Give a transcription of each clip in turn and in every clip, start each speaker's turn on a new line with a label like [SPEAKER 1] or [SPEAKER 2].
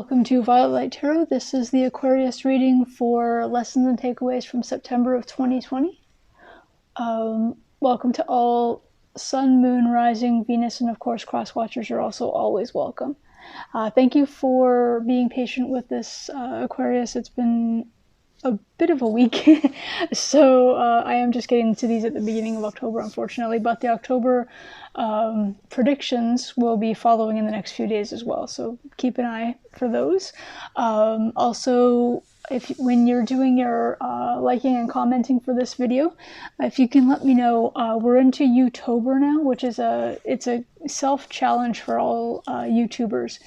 [SPEAKER 1] welcome to Violet Light Tarot. This is the Aquarius reading for lessons and takeaways from September of 2020. Welcome to all Sun, Moon, Rising, Venus, and of course cross watchers are also always welcome. Thank you for being patient with this, Aquarius. It's been a bit of a week, so I am just getting to these at the beginning of October, unfortunately, but the October predictions will be following in the next few days as well, so keep an eye for those. Also, when you're doing your liking and commenting for this video, if you can let me know, we're into YouTober now, which is it's a self-challenge for all YouTubers.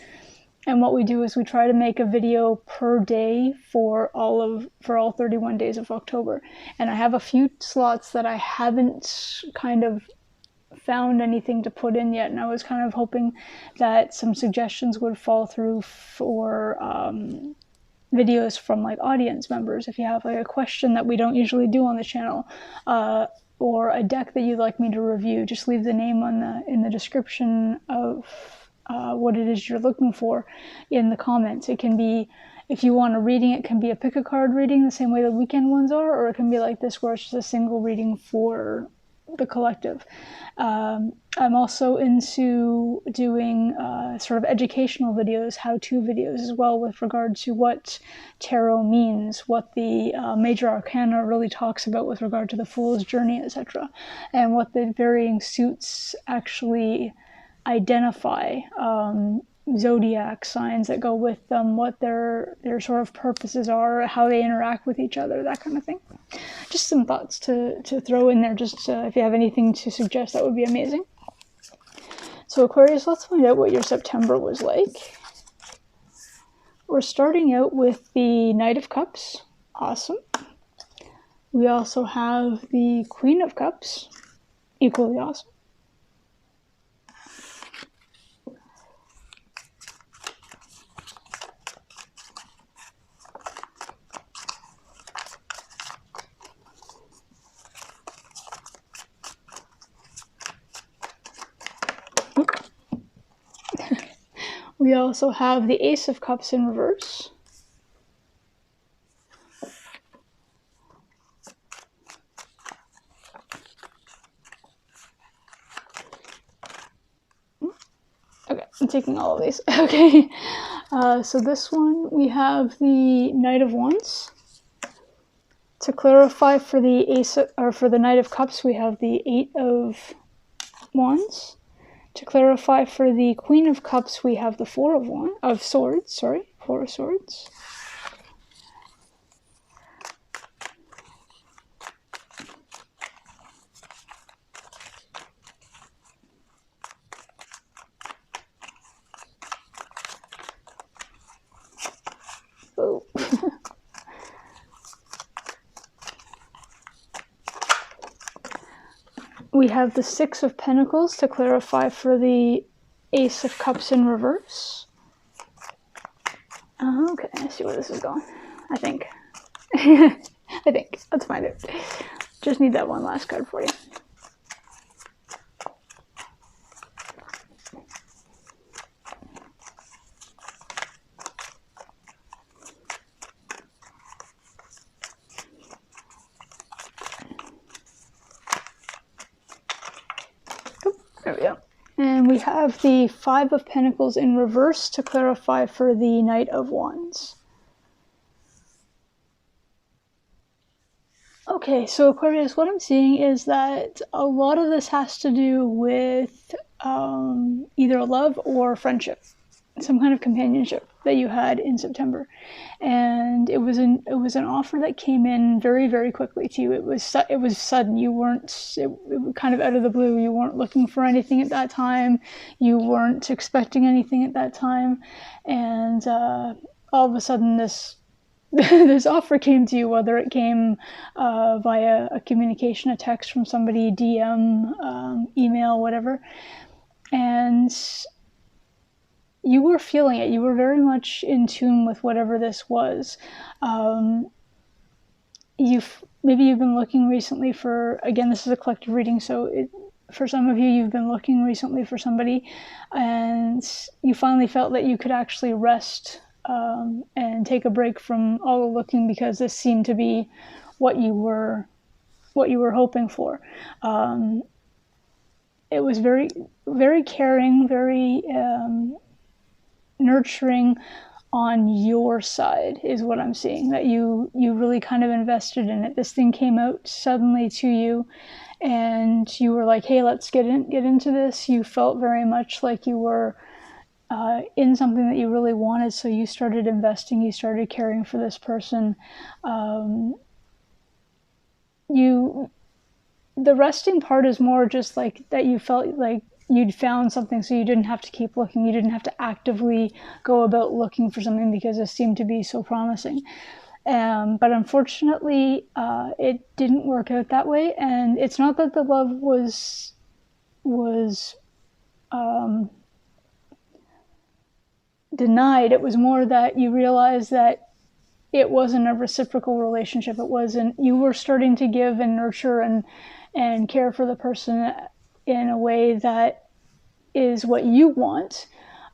[SPEAKER 1] And what we do is we try to make a video per day for all 31 days of October. And I have a few slots that I haven't kind of found anything to put in yet. And I was kind of hoping that some suggestions would fall through for videos from like audience members. If you have like a question that we don't usually do on the channel, or a deck that you'd like me to review, just leave the name in the description of what it is you're looking for in the comments. It can be, if you want a reading, it can be a pick a card reading the same way the weekend ones are, or it can be like this where it's just a single reading for the collective. I'm also into doing sort of educational videos, how-to videos as well, with regard to what tarot means, what the major arcana really talks about with regard to the Fool's Journey, etc., and what the varying suits actually identify, zodiac signs that go with them, what their sort of purposes are, how they interact with each other, that kind of thing. Just some thoughts to throw in there, just if you have anything to suggest, that would be amazing. So Aquarius, let's find out what your September was like. We're starting out with the Knight of Cups. Awesome. We also have the Queen of Cups. Equally awesome. We also have the Ace of Cups in reverse. Okay, I'm taking all of these. Okay, so this one we have the Knight of Wands. To clarify, for the Knight of Cups, we have the Eight of Wands. To clarify, for the Queen of Cups, we have the Four of Swords. Oh. We have the Six of Pentacles to clarify for the Ace of Cups in reverse. Okay, let's see where this is going. I think. Let's find it. Just need that one last card for you. There we go. And we have the Five of Pentacles in reverse to clarify for the Knight of Wands. Okay, so Aquarius, what I'm seeing is that a lot of this has to do with either love or friendship, some kind of companionship that you had in September, and it was an offer that came in very, very quickly to you. It was sudden. You weren't, it was kind of out of the blue. You weren't looking for anything at that time. You weren't expecting anything at that time, and all of a sudden this this offer came to you, whether it came via a communication, a text from somebody, DM, email, whatever, and you were feeling it. You were very much in tune with whatever this was. Maybe you've been looking recently for, again, this is a collective reading, so for some of you, you've been looking recently for somebody, and you finally felt that you could actually rest and take a break from all the looking, because this seemed to be what you were hoping for. It was very, very caring, very nurturing on your side, is what I'm seeing, that you really kind of invested in it. This thing came out suddenly to you, and you were like, hey, let's get into this. You felt very much like you were in something that you really wanted, so you started investing, you started caring for this person. The resting part is more just like that you felt like you'd found something, so you didn't have to keep looking. You didn't have to actively go about looking for something because it seemed to be so promising. But unfortunately, it didn't work out that way. And it's not that the love was denied. It was more that you realized that it wasn't a reciprocal relationship. It wasn't, you were starting to give and nurture and care for the person in a way that is what you want,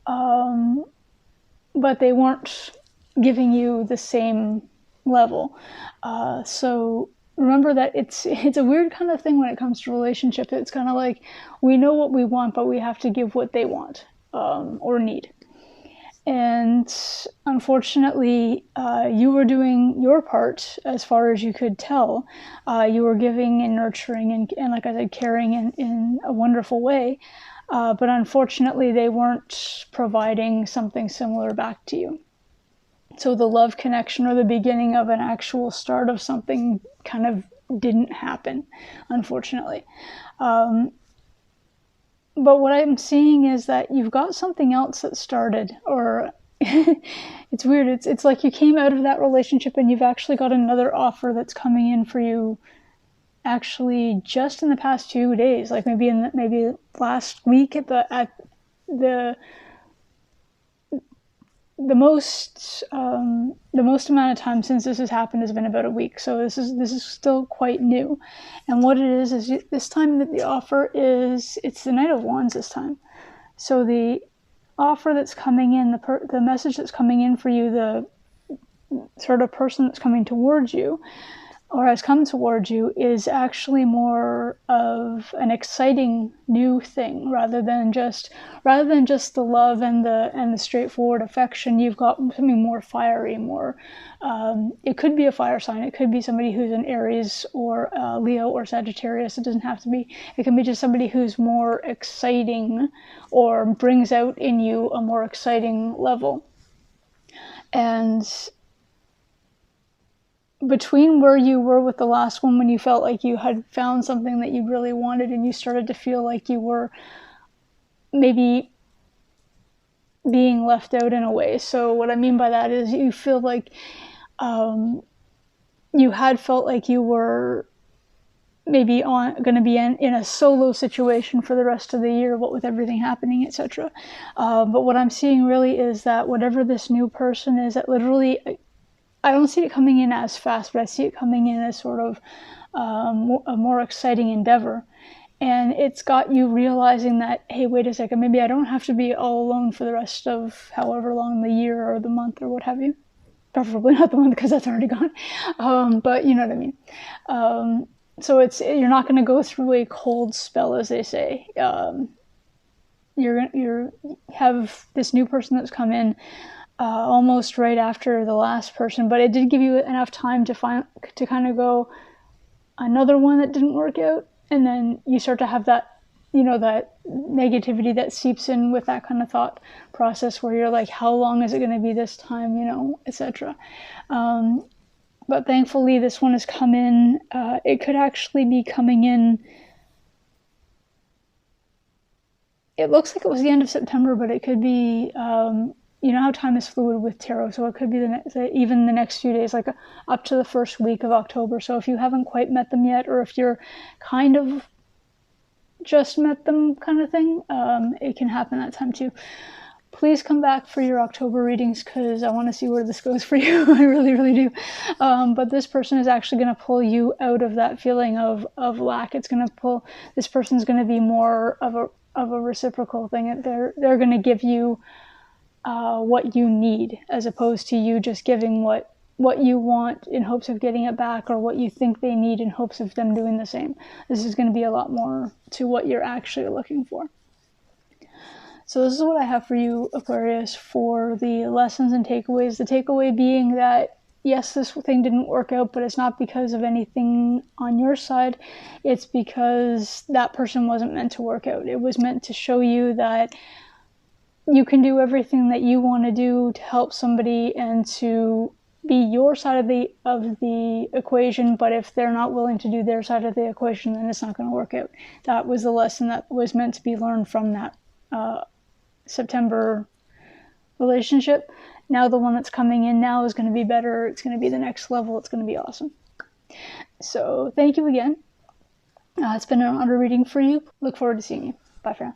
[SPEAKER 1] but they weren't giving you the same level. So remember that it's a weird kind of thing when it comes to relationship. It's kind of like, we know what we want, but we have to give what they want or need. And unfortunately, you were doing your part as far as you could tell. You were giving and nurturing and like I said, caring in a wonderful way. But unfortunately, they weren't providing something similar back to you. So the love connection, or the beginning of an actual start of something, kind of didn't happen, unfortunately. But what I'm seeing is that you've got something else that started, or it's weird. It's like you came out of that relationship and you've actually got another offer that's coming in for you, actually just in the past 2 days, like maybe last week at the most amount of time since this has happened has been about a week. So this is still quite new. And what it is this time that the offer is, it's the Knight of Wands this time. So the offer that's coming in, the message that's coming in for you, the sort of person that's coming towards you, or has come towards you, is actually more of an exciting new thing, rather than just the love and the straightforward affection. You've got something more fiery, more. It could be a fire sign. It could be somebody who's an Aries or Leo or Sagittarius. It doesn't have to be. It can be just somebody who's more exciting, or brings out in you a more exciting level. And between where you were with the last one, when you felt like you had found something that you really wanted, and you started to feel like you were maybe being left out in a way. So what I mean by that is, you feel like you had felt like you were maybe going to be in a solo situation for the rest of the year, what with everything happening, etc. But what I'm seeing really is that whatever this new person is, that literally, I don't see it coming in as fast, but I see it coming in as sort of a more exciting endeavor. And it's got you realizing that, hey, wait a second, maybe I don't have to be all alone for the rest of however long, the year or the month or what have you. Preferably not the month, because that's already gone. But you know what I mean. So you're not going to go through a cold spell, as they say. You have this new person that's come in almost right after the last person, but it did give you enough time to kind of go, another one that didn't work out, and then you start to have that, that negativity that seeps in with that kind of thought process, where you're like, how long is it going to be this time, etc. But thankfully, this one has come in. It could actually be coming in. It looks like it was the end of September, but it could be. You know how time is fluid with tarot, so it could be even the next few days, like up to the first week of October. So if you haven't quite met them yet, or if you're kind of just met them kind of thing, it can happen that time too. Please come back for your October readings, because I want to see where this goes for you. I really, really do. But this person is actually going to pull you out of that feeling of lack. This person's going to be more of a reciprocal thing. They're going to give you what you need, as opposed to you just giving what you want in hopes of getting it back, or what you think they need in hopes of them doing the same. This is going to be a lot more to what you're actually looking for. So this is what I have for you, Aquarius, for the lessons and takeaways. The takeaway being that, yes, this thing didn't work out, but it's not because of anything on your side. It's because that person wasn't meant to work out. It was meant to show you that you can do everything that you want to do to help somebody and to be your side of the equation, but if they're not willing to do their side of the equation, then it's not going to work out. That was the lesson that was meant to be learned from that September relationship. Now the one that's coming in now is going to be better. It's going to be the next level. It's going to be awesome. So thank you again. It's been an honor reading for you. Look forward to seeing you. Bye for now.